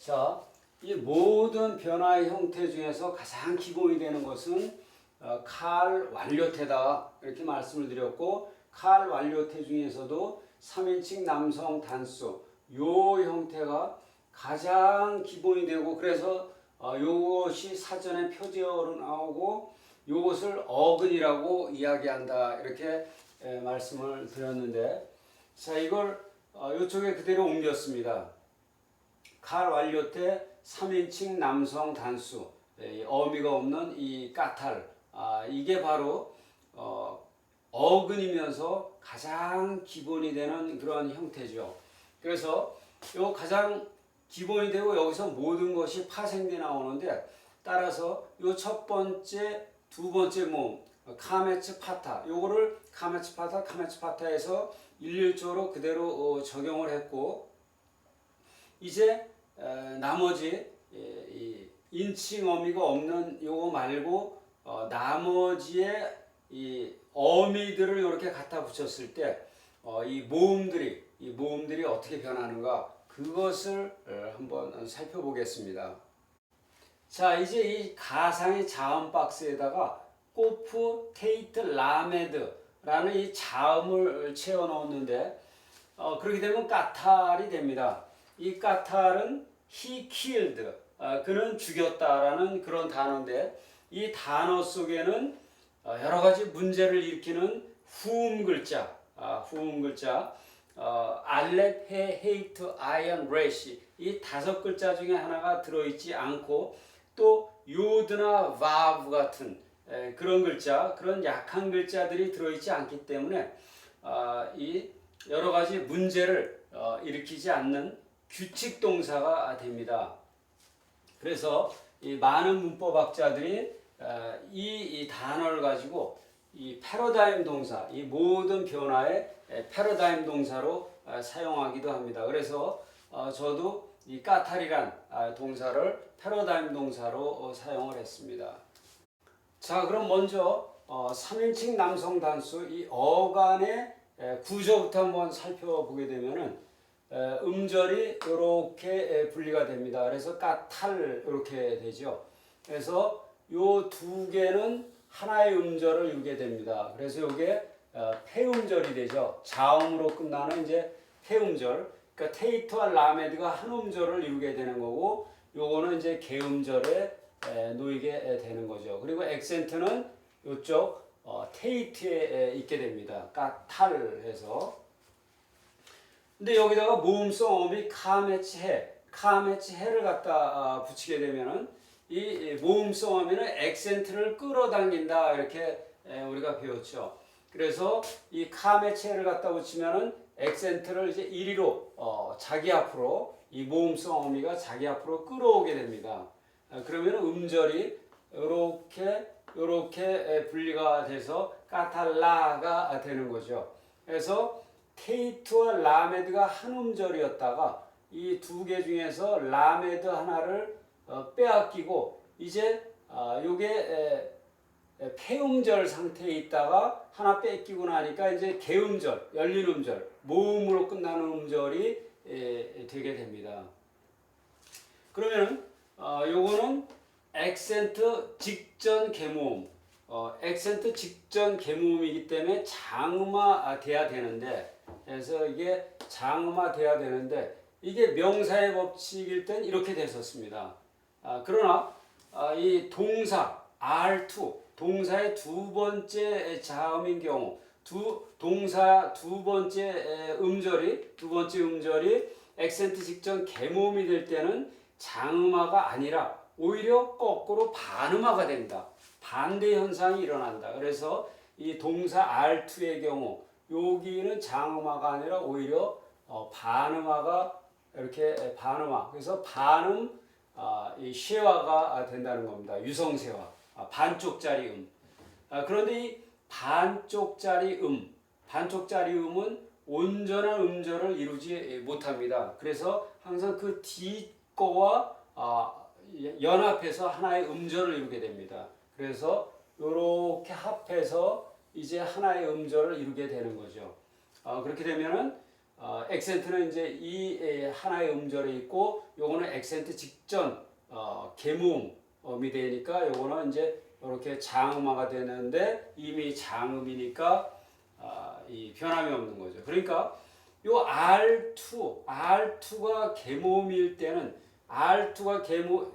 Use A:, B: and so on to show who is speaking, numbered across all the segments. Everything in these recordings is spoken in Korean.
A: 자, 이 모든 변화의 형태 중에서 가장 기본이 되는 것은 칼 완료태다 이렇게 말씀을 드렸고, 칼 완료태 중에서도 3인칭 남성 단수 요 형태가 가장 기본이 되고, 그래서 요것이 사전에 표제어로 나오고 요것을 어근이라고 이야기한다 이렇게 말씀을 드렸는데, 자 이걸 요쪽에 그대로 옮겼습니다. 칼 완료태 3인칭 남성 단수, 어미가 없는 이 까탈, 이게 바로 어근이면서 가장 기본이 되는 그런 형태죠. 그래서 요 가장 기본이 되고 여기서 모든 것이 파생돼 나오는데, 따라서 요 첫 번째, 두 번째 모음 카메츠 파타, 요거를 카메츠 파타에서 일률적으로 그대로 적용을 했고, 이제 나머지 이 인칭 어미가 없는 요거 말고 나머지의 이 어미들을 이렇게 갖다 붙였을 때 이 모음들이 어떻게 변하는가, 그것을 한번 살펴보겠습니다. 자, 이제 이 가상의 자음 박스에다가 꼬프, 테이트, 라메드라는 이 자음을 채워 넣었는데, 그렇게 되면 까탈이 됩니다. 이 까탈은 he killed, 그는 죽였다라는 그런 단어인데, 이 단어 속에는 여러 가지 문제를 일으키는 후음 글자, 알렛, 해, 헤이트, 아이언, 레시, 이 5글자 중에 하나가 들어있지 않고, 또 요드나 바브 같은 그런 글자, 그런 약한 글자들이 들어있지 않기 때문에 이 여러 가지 문제를 일으키지 않는 규칙 동사가 됩니다. 그래서 이 많은 문법학자들이 이 단어를 가지고 이 패러다임 동사, 이 모든 변화의 패러다임 동사로 사용하기도 합니다. 그래서 저도 이 까탈이란 동사를 패러다임 동사로 사용을 했습니다. 자, 그럼 먼저 3인칭 남성 단수 이 어간의 구조부터 한번 살펴보게 되면은 음절이 이렇게 분리가 됩니다. 그래서 까탈 이렇게 되죠. 그래서 요 두 개는 하나의 음절을 이루게 됩니다. 그래서 이게 폐음절이 되죠. 자음으로 끝나는 이제 폐음절. 그러니까 테이트와 라메드가 한 음절을 이루게 되는 거고, 요거는 이제 개음절에 놓이게 되는 거죠. 그리고 액센트는 이쪽 테이트에 있게 됩니다. 까탈해서. 근데 여기다가 모음성 어미 카메치해를 갖다 붙이게 되면은 이 모음성 어미는 액센트를 끌어당긴다 이렇게 우리가 배웠죠. 그래서 이 카메치해를 갖다 붙이면은 액센트를 이제 이리로 자기 앞으로, 이 모음성 어미가 자기 앞으로 끌어오게 됩니다. 그러면 음절이 이렇게 분리가 돼서 까탈라가 되는 거죠. 그래서 테이트와 라메드가 한 음절이었다가 이 두 개 중에서 라메드 하나를 빼앗기고, 이제 요게 폐음절 상태에 있다가 하나 뺏기고 나니까 이제 개음절, 열린 음절, 모음으로 끝나는 음절이 되게 됩니다. 그러면 요거는 액센트 직전 개모음, 액센트 직전 개모음이기 때문에 장음화 돼야 되는데, 그래서 이게 장음화 돼야 되는데, 이게 명사의 법칙일 땐 이렇게 됐었습니다. 그러나 이 동사 R2, 동사의 두 번째 자음인 경우, 동사 두 번째 음절이 액센트 직전 개모음이 될 때는 장음화가 아니라 오히려 거꾸로 반음화가 된다. 반대 현상이 일어난다. 그래서 이 동사 R2의 경우 여기는 장음화가 아니라 오히려 반음화가, 이렇게 반음화. 그래서 반음 이 쉐화가 된다는 겁니다. 유성세화. 반쪽짜리 그런데 이 반쪽짜리 음은 온전한 음절을 이루지 못합니다. 그래서 항상 그 뒷거와 연합해서 하나의 음절을 이루게 됩니다. 그래서 이렇게 합해서 이제 하나의 음절을 이루게 되는 거죠. 그렇게 되면은 액센트는 이제 이 하나의 음절에 있고 요거는 액센트 직전 계모음이 되니까 요거는 이제 이렇게 장음화가 되는데 이미 장음이니까 이 변함이 없는 거죠. 그러니까 요 R2가 계모음일 때는 R2가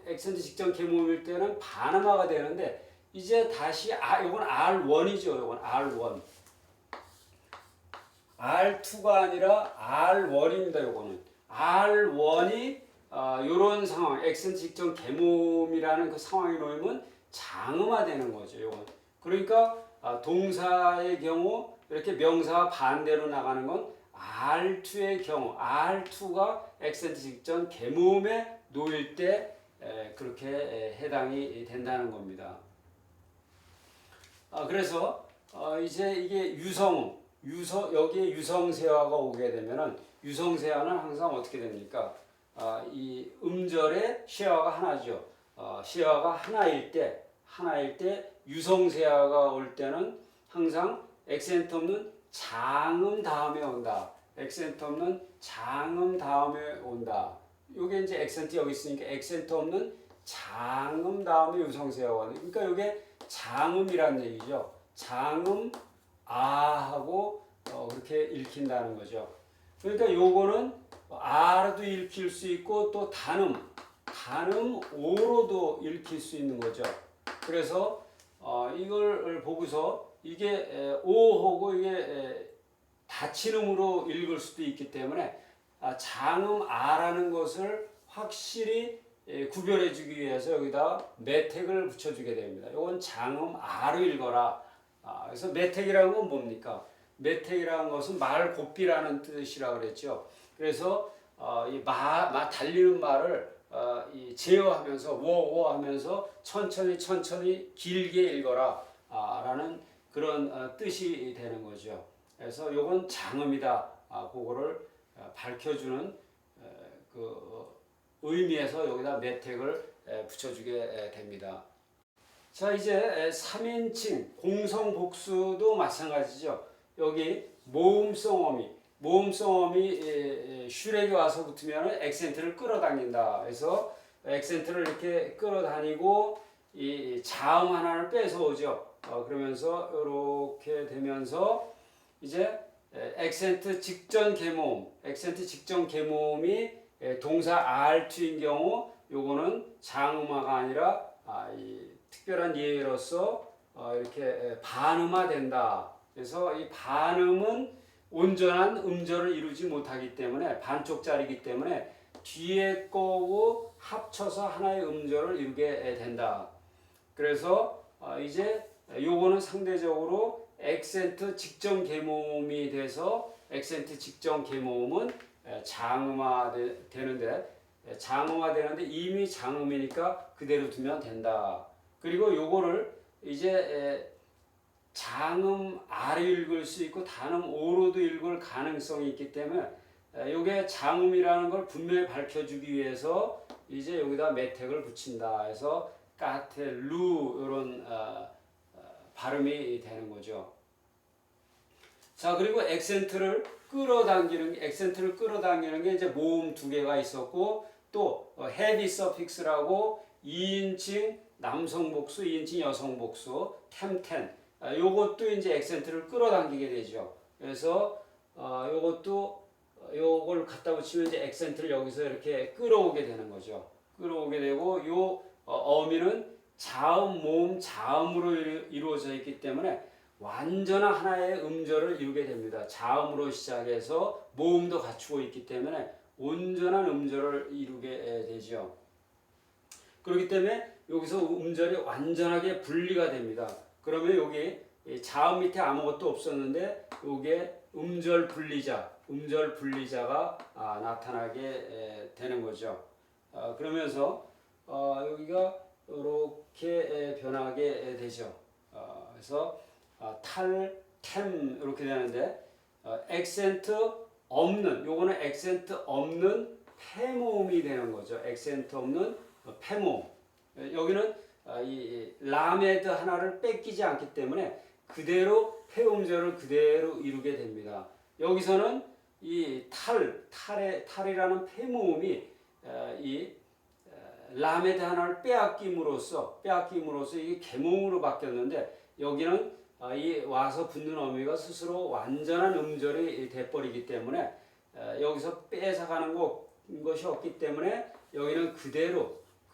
A: 액센트 직전 계모음일 때는 반음화가 되는데 이제 다시 요건 R1이죠. 요건 R1. R2가 아니라 R1입니다. 요거는 R1이 요런 상황, 액센트 직전 계모음이라는 그 상황에 놓이면 장음화되는 거죠. 요건. 그러니까 동사의 경우 이렇게 명사와 반대로 나가는 건 R2의 경우, R2가 액센트 직전 계모음에 놓일 때 그렇게 해당이 된다는 겁니다. 그래서 이제 이게 여기에 유성세화가 오게 되면은 유성세화는 항상 어떻게 됩니까? 이 음절의 시화가 하나죠. 시화가 하나일 때 유성세화가 올 때는 항상 액센트 없는 장음 다음에 온다. 액센트 없는 장음 다음에 온다. 요게 이제 액센트 여기 있으니까 액센트 없는 장음 다음에 유성세화가 온다. 그러니까 요게 장음이란 얘기죠. 장음 하고 그렇게 읽힌다는 거죠. 그러니까 요거는 R도 읽힐 수 있고 또 단음 O로도 읽힐 수 있는 거죠. 그래서 이걸 보고서 이게 O하고 이게 닫힌 음으로 읽을 수도 있기 때문에 장음 R라는 것을 확실히 구별해 주기 위해서 여기다 매택을 붙여주게 됩니다. 이건 장음 R로 읽어라. 그래서 매택이라는 건 뭡니까? 매택이라는 것은 말 곱비라는 뜻이라고 그랬죠. 그래서 이 달리는 말을 제어하면서 워워 하면서 천천히 길게 읽어라 라는 그런 뜻이 되는 거죠. 그래서 요건 장음이다. 그거를 밝혀주는 그 의미에서 여기다 매택을 붙여주게 됩니다. 자, 이제 3인칭 공성복수도 마찬가지죠. 여기 모음성 어미 슈렉이 와서 붙으면 액센트를 끌어당긴다. 그래서 액센트를 이렇게 끌어다니고 이 자음 하나를 뺏어오죠. 그러면서 이렇게 되면서 이제 액센트 직전 계모음이 동사 R2인 경우 요거는 장음화가 아니라 이 특별한 예로서 이렇게 반음화된다. 그래서 이 반음은 온전한 음절을 이루지 못하기 때문에 반쪽짜리이기 때문에 뒤에 거고 합쳐서 하나의 음절을 이루게 된다. 그래서 이제 요거는 상대적으로 액센트 직전 계모음이 돼서 액센트 직전 계모음은 장음화 되는데 이미 장음이니까 그대로 두면 된다. 그리고 요거를 이제 장음 R을 읽을 수 있고 단음 O로도 읽을 가능성이 있기 때문에 요게 장음이라는 걸 분명히 밝혀주기 위해서 이제 여기다 매택을 붙인다 해서 까텔루 이런 발음이 되는 거죠. 자, 그리고 액센트를 끌어당기는 게 이제 모음 두 개가 있었고 또 헤비 서픽스라고 2인칭 남성 복수, 2인칭 여성 복수, 템텐 요것도 이제 액센트를 끌어당기게 되죠. 그래서 요걸 갖다 붙이면 이제 액센트를 여기서 이렇게 끌어오게 되는 거죠. 끌어오게 되고 요 어미는 자음, 모음, 자음으로 이루어져 있기 때문에 완전한 하나의 음절을 이루게 됩니다. 자음으로 시작해서 모음도 갖추고 있기 때문에 온전한 음절을 이루게 되죠. 그렇기 때문에 여기서 음절이 완전하게 분리가 됩니다. 그러면 여기 자음 밑에 아무것도 없었는데 이게 음절 분리자가 나타나게 되는 거죠. 그러면서 여기가 이렇게 변하게 되죠. 그래서 템 이렇게 되는데 액센트 없는 요거는 액센트 없는 폐모음이 되는 거죠. 액센트 없는 폐모음. 여기는 이 라메드 하나를 뺏기지 않기 때문에 그대로 폐음절을 그대로 이루게 됩니다. 여기서는 이 탈이라는 폐모음이 이 라메드 하나를 빼앗김으로써 이게 계모음으로 바뀌었는데 여기는 이 와서 붙는 어미가 스스로 완전한 음절이 돼버리기 때문에 여기서 뺏어가는 것이 없기 때문에 여기는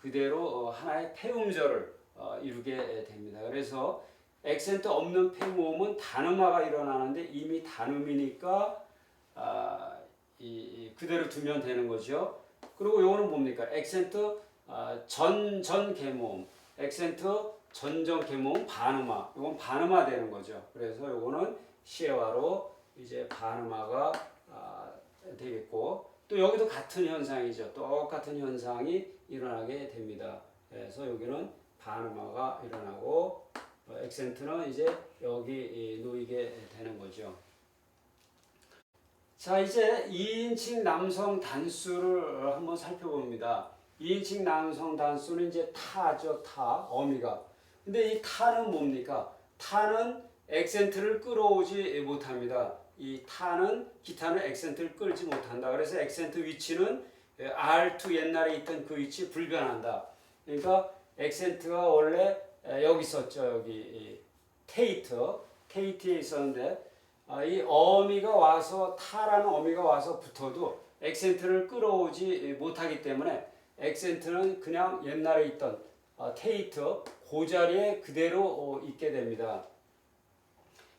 A: 그대로 하나의 폐음절을 이루게 됩니다. 그래서 액센트 없는 폐모음은 단음화가 일어나는데 이미 단음이니까 그대로 두면 되는 거죠. 그리고 요거는 뭡니까? 액센트 전 계모음, 액센트 전전 계모음 반음화. 요건 반음화 되는 거죠. 그래서 요거는 시에와로 이제 반음화가 되겠고 또 여기도 같은 현상이죠. 똑같은 현상이 일어나게 됩니다. 그래서 여기는 반음화가 일어나고 액센트는 이제 여기 놓이게 되는 거죠. 자, 이제 2인칭 남성 단수를 한번 살펴봅니다. 2인칭 남성 단수는 이제 타죠, 어미가. 근데 이 타는 뭡니까? 타는 액센트를 끌어오지 못합니다. 이 타는 기타는 액센트를 끌지 못한다. 그래서 액센트 위치는 R2 옛날에 있던 그 위치 불변한다. 그러니까 액센트가 원래 여기 있었죠. 여기 테이트에 있었는데 이 어미가 와서 타라는 어미가 와서 붙어도 액센트를 끌어오지 못하기 때문에 액센트는 그냥 옛날에 있던 테이트 그 자리에 그대로 있게 됩니다.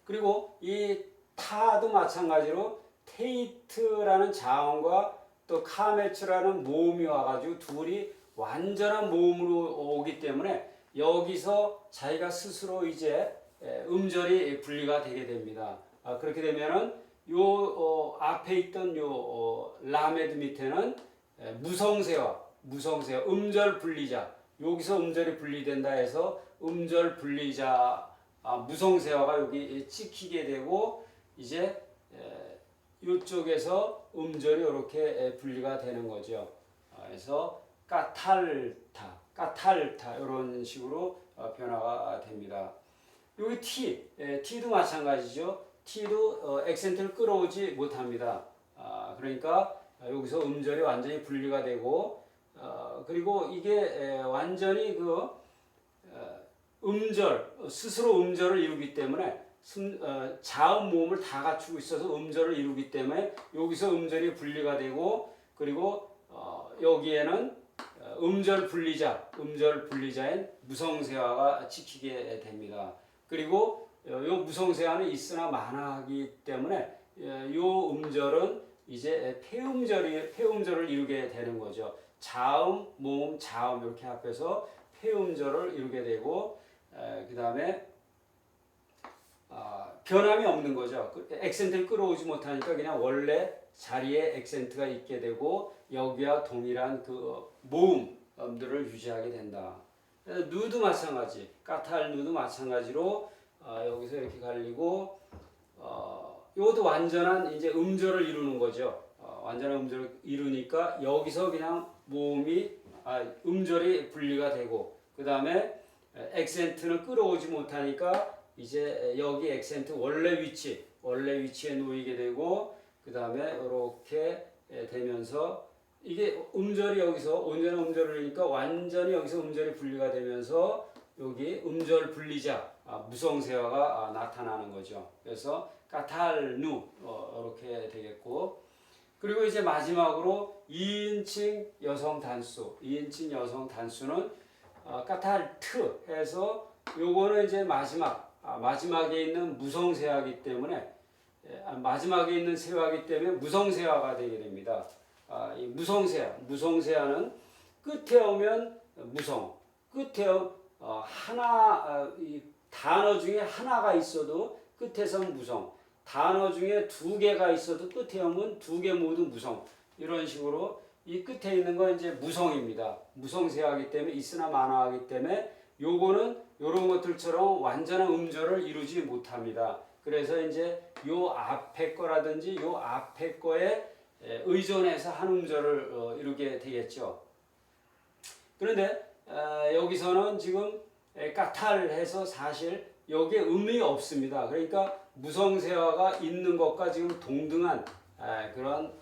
A: 그리고 이 타도 마찬가지로 테이트라는 자음과 또 카메츠라는 모음이 와가지고 둘이 완전한 모음으로 오기 때문에 여기서 자기가 스스로 이제 음절이 분리가 되게 됩니다. 그렇게 되면은 요 앞에 있던 요 라메드 밑에는 무성세와 음절 분리자 여기서 음절이 분리된다 해서 음절 분리자 무성세화가 여기 찍히게 되고 이제 이쪽에서 음절이 이렇게 분리가 되는 거죠. 그래서 까탈타 이런 식으로 변화가 됩니다. 여기 T도 마찬가지죠. T도 액센트를 끌어오지 못합니다. 그러니까 여기서 음절이 완전히 분리가 되고 그리고 이게 완전히 스스로 음절을 이루기 때문에 자음 모음을 다 갖추고 있어서 음절을 이루기 때문에 여기서 음절이 분리가 되고 그리고 여기에는 음절 분리자인 무성세화가 찍히게 됩니다. 그리고 요 무성세화는 있으나 마나하기 때문에 요 음절은 이제 폐음절을 이루게 되는 거죠. 자음, 모음, 자음 이렇게 합해서 폐음절을 이루게 되고 그 다음에 변함이 없는 거죠. 액센트를 끌어오지 못하니까 그냥 원래 자리에 액센트가 있게 되고 여기와 동일한 그 모음들을 유지하게 된다. 누도 마찬가지, 까탈 누도 마찬가지로 여기서 이렇게 갈리고 이것도 완전한 이제 음절을 이루는 거죠. 완전한 음절을 이루니까 여기서 그냥 모음이 음절이 분리가 되고 그 다음에 액센트는 끌어오지 못하니까 이제 여기 액센트 원래 위치에 놓이게 되고 그 다음에 이렇게 되면서 이게 음절이 여기서 온전한 음절을 이루니까 완전히 여기서 음절이 분리가 되면서 여기 음절 분리자 무성세화가 나타나는 거죠. 그래서 까탈누 이렇게 되겠고 그리고 이제 마지막으로 2인칭 여성 단수는 까탈트 해서 요거는 이제 마지막에 있는 무성세화이기 때문에 마지막에 있는 세화이기 때문에 무성세화가 되게 됩니다. 이 무성세화는 끝에 오면 무성, 끝에 이 단어 중에 하나가 있어도 끝에선 무성, 단어 중에 두 개가 있어도 끝에 오면 두 개 모두 무성. 이런 식으로 이 끝에 있는 건 이제 무성입니다. 무성세화이기 때문에 있으나 마나하기 때문에 요거는 요런 것들처럼 완전한 음절을 이루지 못합니다. 그래서 이제 요 앞에 거라든지 요 앞에 거에 의존해서 한 음절을 이루게 되겠죠. 그런데 여기서는 지금 까탈해서 사실 여기에 음이 없습니다. 그러니까 무성세화가 있는 것과 지금 동등한 그런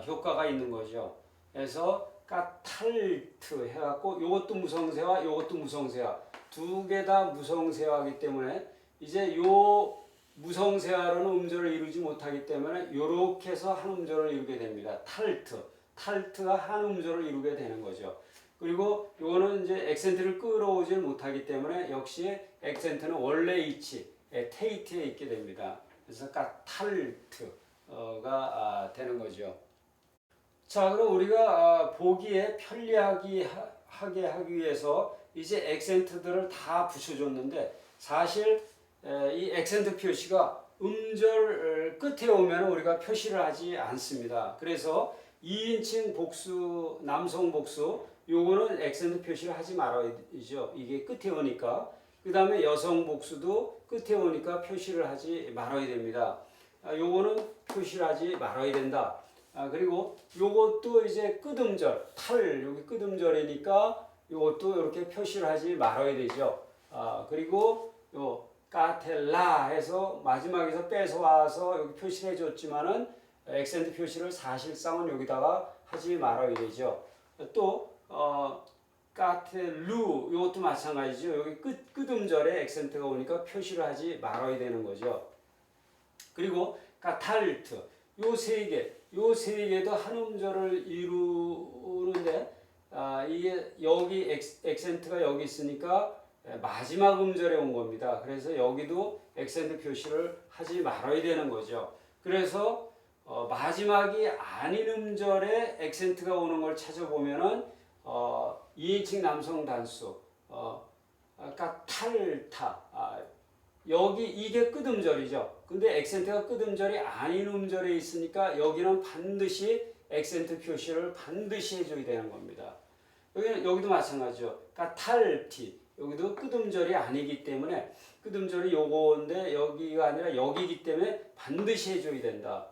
A: 효과가 있는 거죠. 그래서 까탈트 해갖고 요것도 무성세화, 요것도 무성세화, 두 개 다 무성세화이기 때문에 이제 요 무성세화로는 음절을 이루지 못하기 때문에 요렇게 해서 한 음절을 이루게 됩니다. 탈트가 한 음절을 이루게 되는 거죠. 그리고 요거는 이제 액센트를 끌어오질 못하기 때문에 역시 액센트는 원래 위치 테이트에 있게 됩니다. 그래서 까탈트가 되는 거죠. 자, 그럼 우리가 보기에 편리하게 하기 위해서 이제 액센트들을 다 붙여줬는데 사실 이 액센트 표시가 음절 끝에 오면 우리가 표시를 하지 않습니다. 그래서 2인칭 복수, 남성 복수 요거는 액센트 표시를 하지 말아야죠. 이게 끝에 오니까. 그 다음에 여성 복수도 끝에 오니까 표시를 하지 말아야 됩니다. 요거는 표시를 하지 말아야 된다. 그리고 요것도 이제 끝음절, 여기 끝음절이니까 요것도 이렇게 표시를 하지 말아야 되죠. 그리고 요 까텔라 해서 마지막에서 뺏어와서 여기 표시를 해줬지만은 액센트 표시를 사실상은 여기다가 하지 말아야 되죠. 또 까텔루 이것도 마찬가지죠. 여기 끝음절에 액센트가 오니까 표시를 하지 말아야 되는 거죠. 그리고 까탈트 요 세 개도 한 음절을 이루는데 이게 여기 액센트가 여기 있으니까 마지막 음절에 온 겁니다. 그래서 여기도 액센트 표시를 하지 말아야 되는 거죠. 그래서 마지막이 아닌 음절에 액센트가 오는 걸 찾아보면은 2인칭 남성 단수 까탈타 여기 이게 끝음절이죠. 근데 액센트가 끝음절이 아닌 음절에 있으니까 여기는 반드시 액센트 표시를 반드시 해줘야 되는 겁니다. 여기도 마찬가지죠. 까탈티 여기도 끝음절이 아니기 때문에 끝음절이 요거인데 여기가 아니라 여기기 때문에 반드시 해줘야 된다.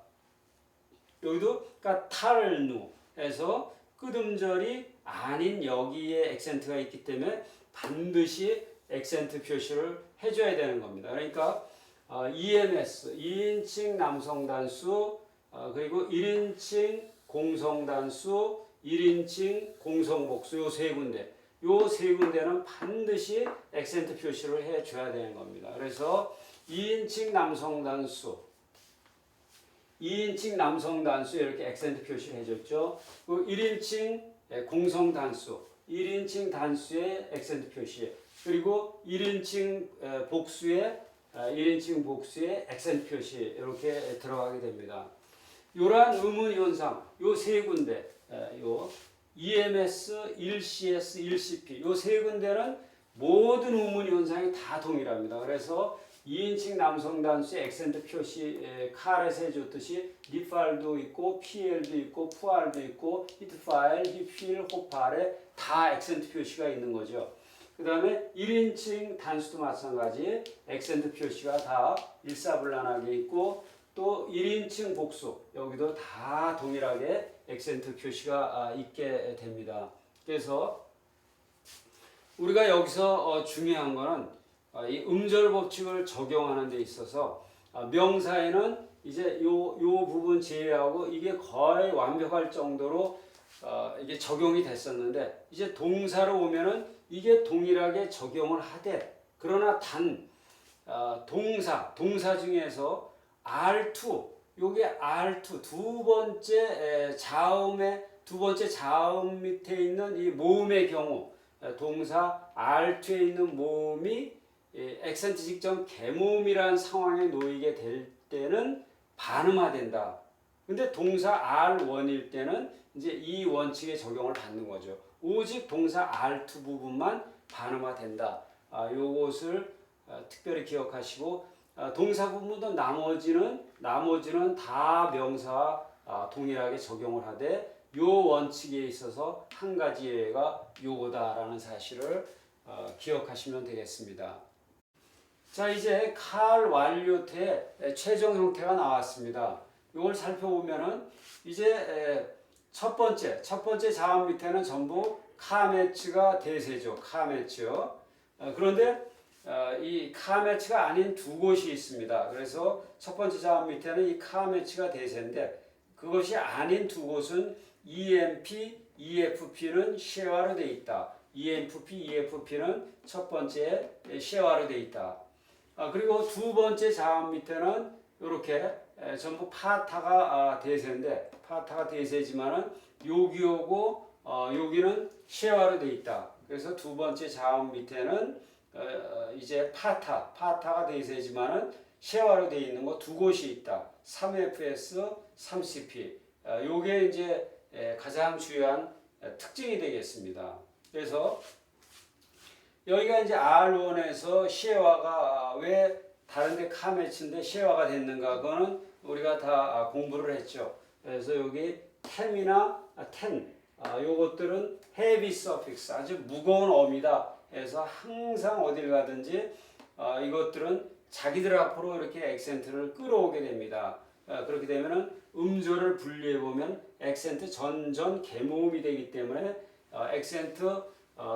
A: 여기도 까탈누 해서 끝음절이 아닌 여기에 액센트가 있기 때문에 반드시 액센트 표시를 해줘야 되는 겁니다. 그러니까 EMS 2인칭 남성 단수 그리고 1인칭 공성 단수 1인칭 공성 복수 요 세 군데는 반드시 액센트 표시를 해줘야 되는 겁니다. 그래서 2인칭 남성 단수 이렇게 액센트 표시를 해줬죠. 1인칭 공성 단수 1인칭 단수의 액센트 표시 그리고 1인칭 복수의 액센트 표시 이렇게 들어가게 됩니다. 이러한 의문 현상 요 세 군데 요 EMS, 1CS, 1CP 요 세 군데는 모든 의문 현상이 다 동일합니다. 그래서 2인칭 남성 단수의 액센트 표시 칼에서 해줬듯이 리팔도 있고 PL도 있고 푸알도 있고 히트파일, 히필, 호팔에 다 액센트 표시가 있는 거죠. 그 다음에 1인칭 단수도 마찬가지 액센트 표시가 다 일사불란하게 있고 또 1인칭 복수 여기도 다 동일하게 액센트 표시가 있게 됩니다. 그래서 우리가 여기서 중요한 거는 이 음절 법칙을 적용하는 데 있어서 명사에는 이제 요 부분 제외하고 이게 거의 완벽할 정도로 이게 적용이 됐었는데 이제 동사로 오면은 이게 동일하게 적용을 하되 그러나 단 동사 중에서 R2 요게 R2 두 번째 자음 밑에 있는 이 모음의 경우 동사 R2에 있는 모음이 액센트 직전 개모음이라는 상황에 놓이게 될 때는 반음화된다. 근데 동사 R1일 때는 이제 이 원칙에 적용을 받는 거죠. 오직 동사 R2 부분만 반음화된다. 요것을 특별히 기억하시고 동사 부분도 나머지는 다 명사와 동일하게 적용을 하되 요 원칙에 있어서 한 가지 예외가 요거다라는 사실을 기억하시면 되겠습니다. 자, 이제 칼 완료태의 최종 형태가 나왔습니다. 이걸 살펴보면은 이제 첫 번째 자음 밑에는 전부 카매치가 대세죠. 카매치요. 그런데 이 카매치가 아닌 두 곳이 있습니다. 그래서 첫 번째 자음 밑에는 이 카매치가 대세인데 그것이 아닌 두 곳은 EMP, EFP는 쉐어로 돼 있다. EMP, EFP는 첫 번째 쉐어로 돼 있다. 그리고 두 번째 자음 밑에는 이렇게 전부 파타가 대세인데 파타가 대세지만은 여기하고 여기는 쉐어로 돼 있다. 그래서 두 번째 자음 밑에는 이제 파타가 대세지만은 쉐어로 돼 있는 거 두 곳이 있다. 3FS, 3CP. 요게 이제 가장 중요한 특징이 되겠습니다. 그래서 여기가 이제 R1에서 쉐어가 왜 다른데 카매치인데 쉐어가 됐는가 그거는 우리가 다 공부를 했죠. 그래서 여기 템이나 텐 요것들은 heavy suffix 아주 무거운 어미다. 그래서 항상 어딜 가든지 이것들은 자기들 앞으로 이렇게 액센트를 끌어오게 됩니다. 그렇게 되면은 음조를 분리해 보면 액센트 전전 계모음이 되기 때문에 액센트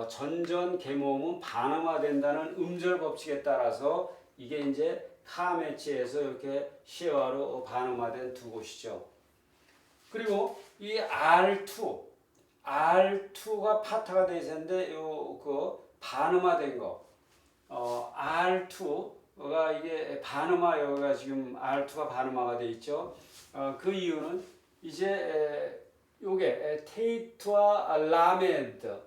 A: 전전 계모음은 반음화된다는 음절 법칙에 따라서 이게 이제 카매치에서 이렇게 쉐어로 반음화된 두 곳이죠. 그리고 이 R2가 파타가 돼 있었는데 요 그 반음화된 거 R2가 이게 반음화 여기가 지금 R2가 반음화가 돼 있죠. 그 이유는 이제 요게 테이트와 라메드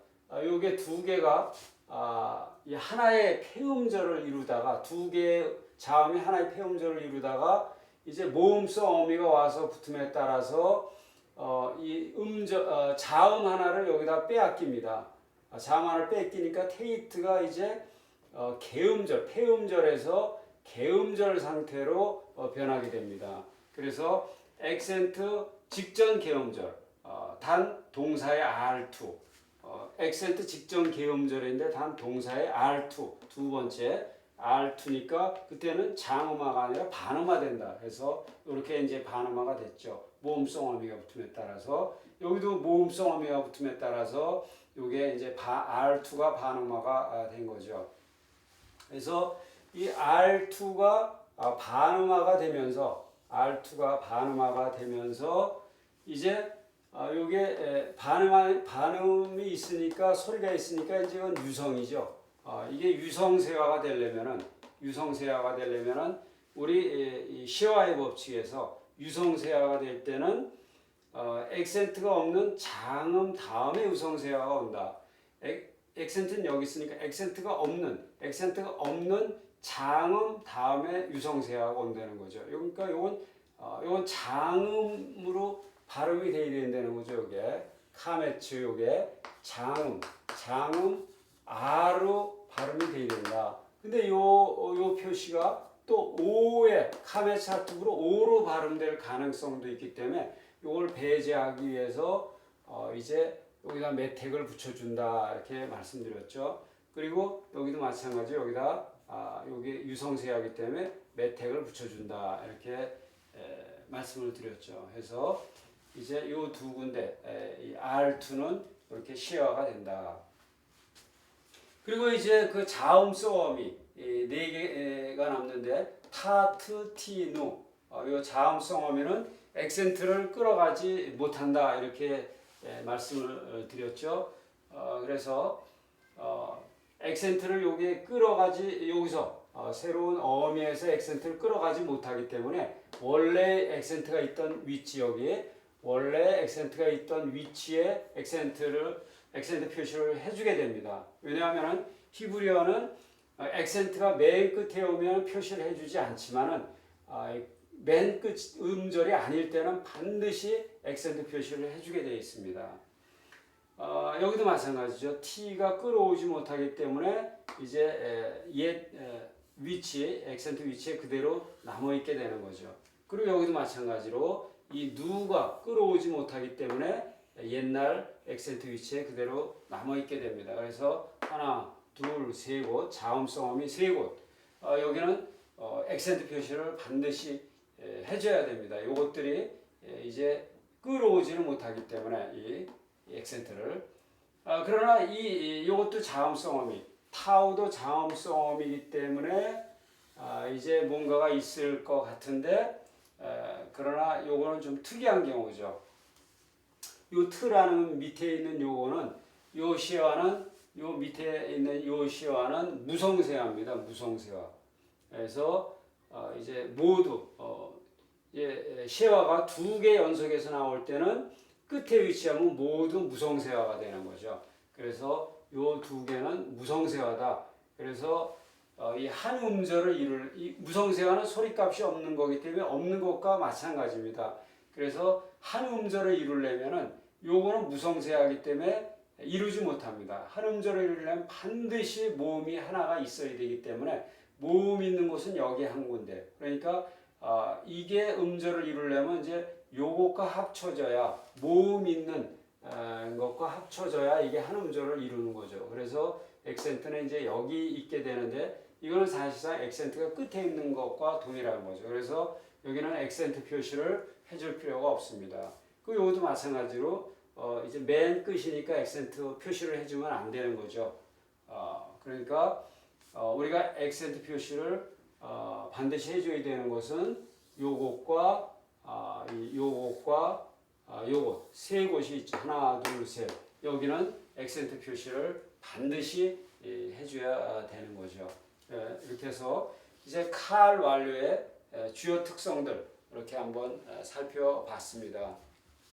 A: 요게 두 개가 하나의 폐음절을 이루다가 두 개의 자음이 하나의 폐음절을 이루다가 이제 모음성 어미가 와서 붙음에 따라서 이 자음 하나를 여기다 빼앗깁니다. 자음 하나를 뺏기니까 테이트가 이제 개음절, 폐음절에서 개음절 상태로 변하게 됩니다. 그래서 액센트 직전 개음절, 단 동사의 R2, 액센트 직전 개음절인데 단 동사의 R2, 두 번째 R2니까 그때는 장음화가 아니라 반음화 된다. 해서 이렇게 이제 반음화가 됐죠. 모음성 어미가 붙음에 따라서 여기도 모음성 어미가 붙음에 따라서 이게 이제 R2가 반음화가 된 거죠. 그래서 이 R2가 반음화가 되면서 이제 요게 반음이 있으니까 소리가 있으니까 이제 이건 유성이죠. 이게 유성세화가 되려면은 우리 이 시와의 법칙에서 유성세화가 될 때는 액센트가 없는 장음 다음에 유성세화가 온다. 액센트는 여기 있으니까 액센트가 없는 장음 다음에 유성세화가 온다는 거죠. 그러니까 요건 장음으로 발음이 돼야 된다는 거죠. 요게 카메츠 요게 장음 R로 발음이 돼야 된다. 근데 요 표시가 또 O의 카메츠 하트으로 O로 발음될 가능성도 있기 때문에 요걸 배제하기 위해서 이제 여기다 매택을 붙여준다 이렇게 말씀드렸죠. 그리고 여기도 마찬가지 여기다 여기 유성세하기 때문에 매택을 붙여준다 이렇게 말씀을 드렸죠. 해서 이제 요 두 군데 이 R2는 이렇게 시어가 된다. 그리고 이제 그 자음성 어미 네 개가 남는데 타트, 티, 누 요 자음성 어미는 액센트를 끌어가지 못한다 이렇게 말씀을 드렸죠. 그래서 액센트를 여기 끌어가지 여기서 새로운 어미에서 액센트를 끌어가지 못하기 때문에 원래 액센트가 있던 위치 여기에 원래 액센트가 있던 위치에 액센트 표시를 해주게 됩니다. 왜냐하면 히브리어는 액센트가 맨 끝에 오면 표시를 해주지 않지만은 맨 끝 음절이 아닐 때는 반드시 액센트 표시를 해주게 되어 있습니다. 여기도 마찬가지죠. T가 끌어오지 못하기 때문에 이제 옛 위치, 액센트 위치에 그대로 남아있게 되는 거죠. 그리고 여기도 마찬가지로 이 누가 끌어오지 못하기 때문에 옛날 액센트 위치에 그대로 남아있게 됩니다. 그래서 하나, 둘, 세 곳, 자음성 어미 세 곳. 여기는 액센트 표시를 반드시 해줘야 됩니다. 이것들이 이제 끌어오지는 못하기 때문에 이 액센트를 그러나 이것도 자음성 어미 타우도 자음성 어미이기 때문에 이제 뭔가가 있을 것 같은데 그러나 요거는 좀 특이한 경우죠. 요 트라는 밑에 있는 요거는 요 시화는 요 밑에 있는 요 시화는 무성세화입니다. 무성세화. 그래서 이제 모두 시화가 두 개 연속해서 나올 때는 끝에 위치하면 모두 무성세화가 되는 거죠. 그래서 요 두 개는 무성세화다. 그래서 이 한 음절을 이 무성세화는 소리값이 없는 거기 때문에 없는 것과 마찬가지입니다. 그래서 한 음절을 이루려면은 요거는 무성세화이기 때문에 이루지 못합니다. 한 음절을 이루려면 반드시 모음이 하나가 있어야 되기 때문에 모음 있는 곳은 여기 한 군데. 그러니까 이게 음절을 이루려면 이제 요것과 합쳐져야 모음 있는 것과 합쳐져야 이게 한 음절을 이루는 거죠. 그래서 액센트는 이제 여기 있게 되는데 이거는 사실상 액센트가 끝에 있는 것과 동일한 거죠. 그래서 여기는 액센트 표시를 해줄 필요가 없습니다. 그 요것도 마찬가지로 이제 맨 끝이니까 액센트 표시를 해주면 안 되는 거죠. 그러니까 우리가 액센트 표시를 반드시 해줘야 되는 것은 요것과 요것과 요것 세 곳이 있죠. 하나, 둘, 셋. 여기는 액센트 표시를 반드시 해줘야 되는 거죠. 이렇게 해서 이제 칼 완료의 주요 특성들 이렇게 한번 살펴봤습니다.